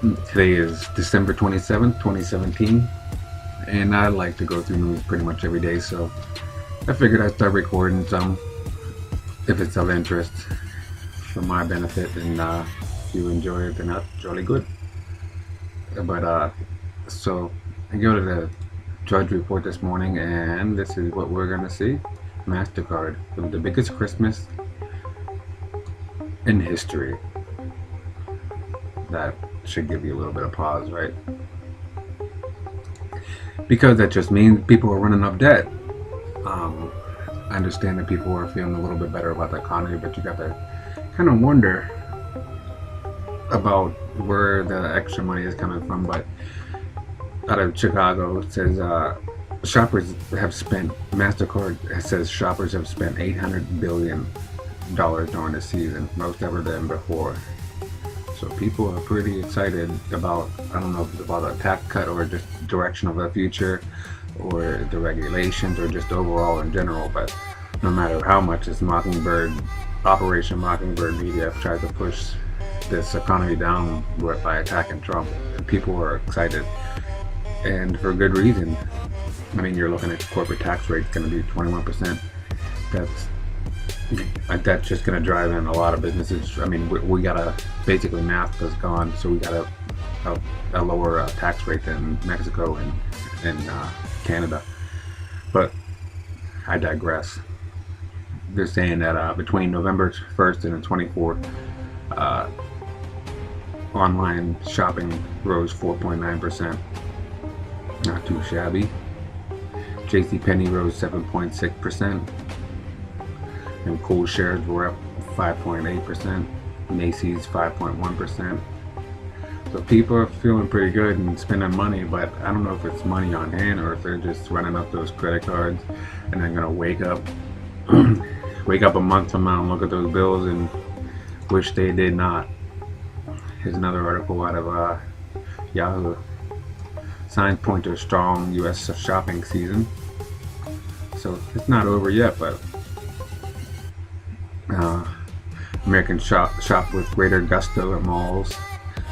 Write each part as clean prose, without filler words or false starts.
Today is December 27th, 2017, and I like to go through news pretty much every day, so I figured I'd start recording some if it's of interest for my benefit, and if you enjoy it, then that's jolly good. So I go to the Judge report this morning, and this is what we're gonna see. MasterCard, the biggest Christmas in history. That should give you a little bit of pause, right? Because that just means people are running up debt. I understand that people are feeling a little bit better about the economy, but you got to kind of wonder about where the extra money is coming from. But out of Chicago, it says MasterCard says shoppers have spent $800 billion during the season, most ever than before. So people are pretty excited about, I don't know if it's about a tax cut or just direction of the future or the regulations or just overall in general, but no matter how much this Operation Mockingbird media tries to push this economy down by attacking Trump, people are excited, and for good reason. I mean, you're looking at corporate tax rates going to be 21%. That's just going to drive in a lot of businesses. I mean, we got basically NAFTA's gone, so we got a lower tax rate than Mexico and Canada. But I digress. They're saying that between November 1st and the 24th, online shopping rose 4.9%. Not too shabby. JCPenney rose 7.6%. And Kohl's shares were up 5.8%. Macy's 5.1%. So people are feeling pretty good and spending money, but I don't know if it's money on hand or if they're just running up those credit cards and then gonna wake up a month from now and look at those bills and wish they did not. Here's another article out of Yahoo. Signs point to a strong U.S. shopping season. So it's not over yet, but Americans shop with greater gusto at malls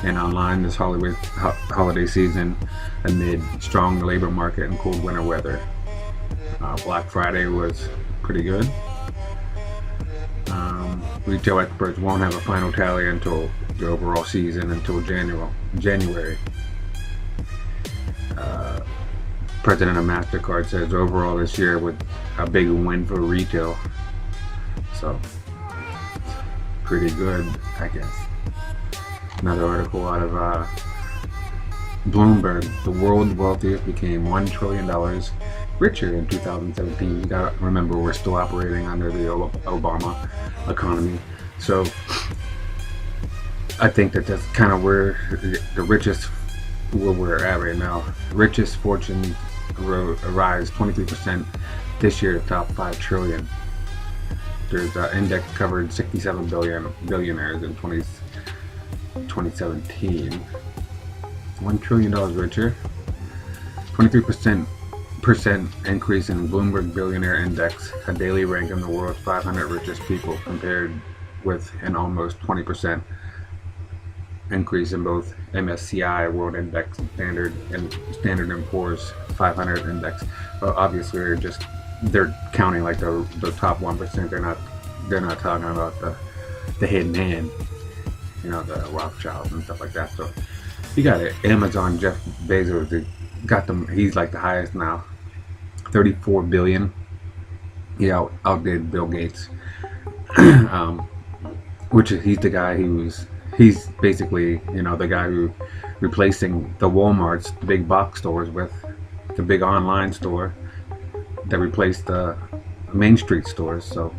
and online this holiday season amid strong labor market and cold winter weather. Black Friday was pretty good. Retail experts won't have a final tally until the overall season until January. President of MasterCard says overall this year with a big win for retail. So pretty good, I guess. Another article out of Bloomberg. The world's wealthiest became $1 trillion richer in 2017. You gotta remember, we're still operating under the Obama economy. So I think that's kind of where we're at right now. Richest fortunes rise 23% this year to top 5 trillion. There's an index covered 67 billionaires in 2017. $1 trillion richer. 23% increase in Bloomberg Billionaire Index, a daily rank in the world's 500 richest people, compared with an almost 20% increase in both MSCI World Index and Standard & Poor's 500 Index. Well, obviously they're counting like the top 1%. They're not talking about the hidden hand, the Rothschilds and stuff like that. So you got it. Amazon, Jeff Bezos, he's like the highest now, 34 billion. He outdid Bill Gates, he's the guy he's basically the guy who replacing the Walmarts, the big box stores, with the big online store that replaced the Main Street stores. So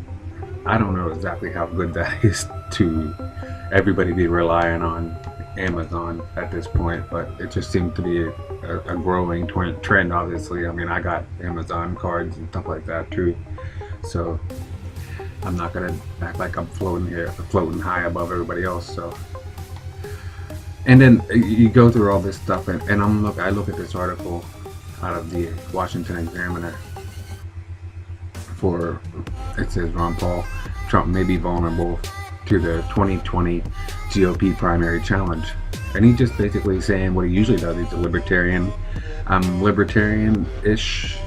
I don't know exactly how good that is to everybody be relying on Amazon at this point, but it just seems to be a growing trend, obviously. I mean, I got Amazon cards and stuff like that too, so I'm not gonna act like I'm floating high above everybody else. So, and then you go through all this stuff, and I look at this article out of the Washington Examiner. It says Ron Paul, Trump may be vulnerable to the 2020 GOP primary challenge. And he's just basically saying what he usually does. He's a libertarian. I'm libertarian-ish.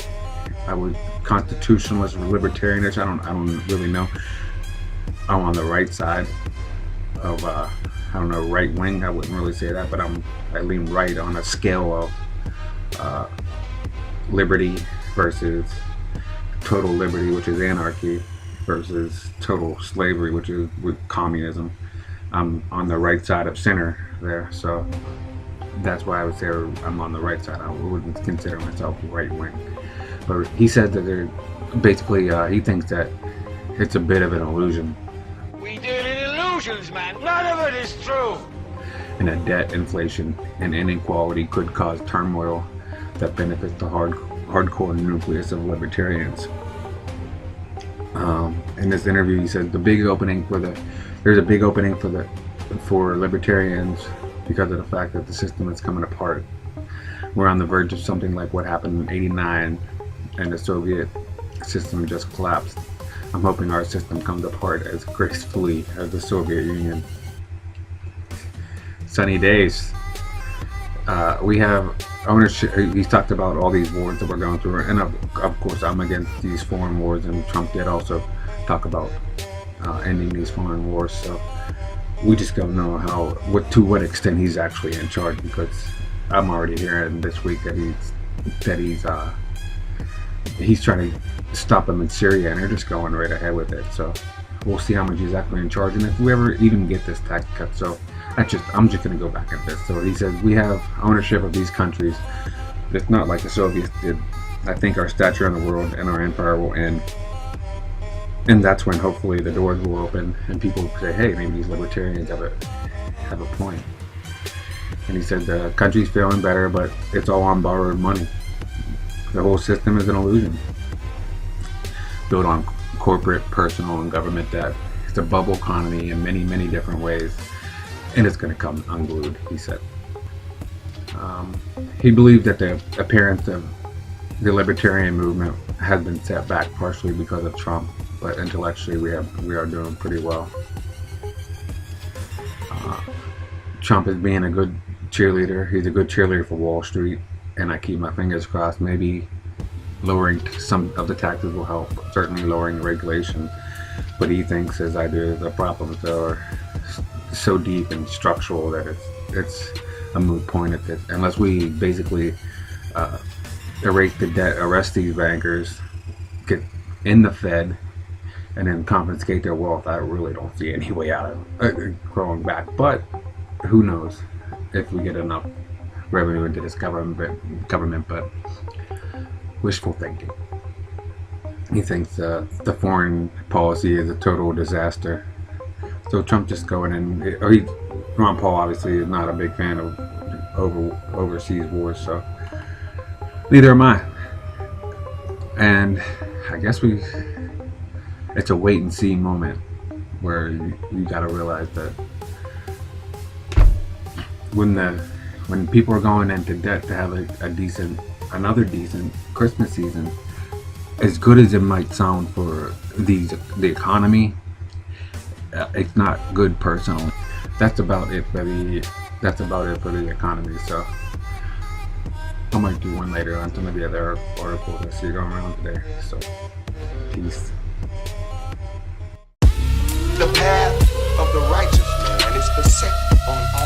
I would constitutionalist or libertarian-ish. I don't really know. I'm on the right side of I don't know, right wing. I wouldn't really say that, but I lean right on a scale of liberty versus total liberty, which is anarchy, versus total slavery, which is with communism. I'm on the right side of center there, so that's why I would say I'm on the right side. I wouldn't consider myself right wing. But he said that they're basically he thinks that it's a bit of an illusion. We deal in illusions, man. None of it is true. And that debt, inflation, and inequality could cause turmoil that benefits the hardcore nucleus of libertarians. In this interview, he said there's a big opening for libertarians because of the fact that the system is coming apart. We're on the verge of something like what happened in '89, and the Soviet system just collapsed. I'm hoping our system comes apart as gracefully as the Soviet Union. Sunny days. We have ownership. He's talked about all these wars that we're going through, and of course I'm against these foreign wars, and Trump did also talk about ending these foreign wars. So we just don't know to what extent he's actually in charge, because I'm already hearing this week that he's trying to stop them in Syria, and they're just going right ahead with it. So we'll see how much he's actually in charge, and if we ever even get this tax cut. So I'm just going to go back at this. So he says we have ownership of these countries. It's not like the Soviets did. I think our stature in the world and our empire will end. And that's when hopefully the doors will open and people will say, hey, maybe these libertarians have a point. And he said the country's feeling better, but it's all on borrowed money. The whole system is an illusion, built on corporate, personal, and government debt. It's a bubble economy in many, many different ways, and it's going to come unglued, he said. He believed that the appearance of the libertarian movement has been set back partially because of Trump, but intellectually we are doing pretty well. Trump is being a good cheerleader. He's a good cheerleader for Wall Street, and I keep my fingers crossed. Maybe lowering some of the taxes will help, certainly lowering regulation. But he thinks, as I do, the problems are so deep and structural that it's a moot point at this. Unless we basically erase the debt, arrest these bankers, get in the Fed, and then confiscate their wealth, I really don't see any way out of growing back. But who knows if we get enough revenue into this government, but wishful thinking. He thinks the foreign policy is a total disaster. So Trump just going in, Ron Paul obviously is not a big fan of overseas wars, so neither am I. And I guess it's a wait and see moment where you gotta realize that when people are going into debt to have another decent Christmas season, as good as it might sound for the economy, it's not good personally. That's about it for the economy. So I might do one later on some of the other articles I see going around today. So peace. The path of the righteous man is beset on all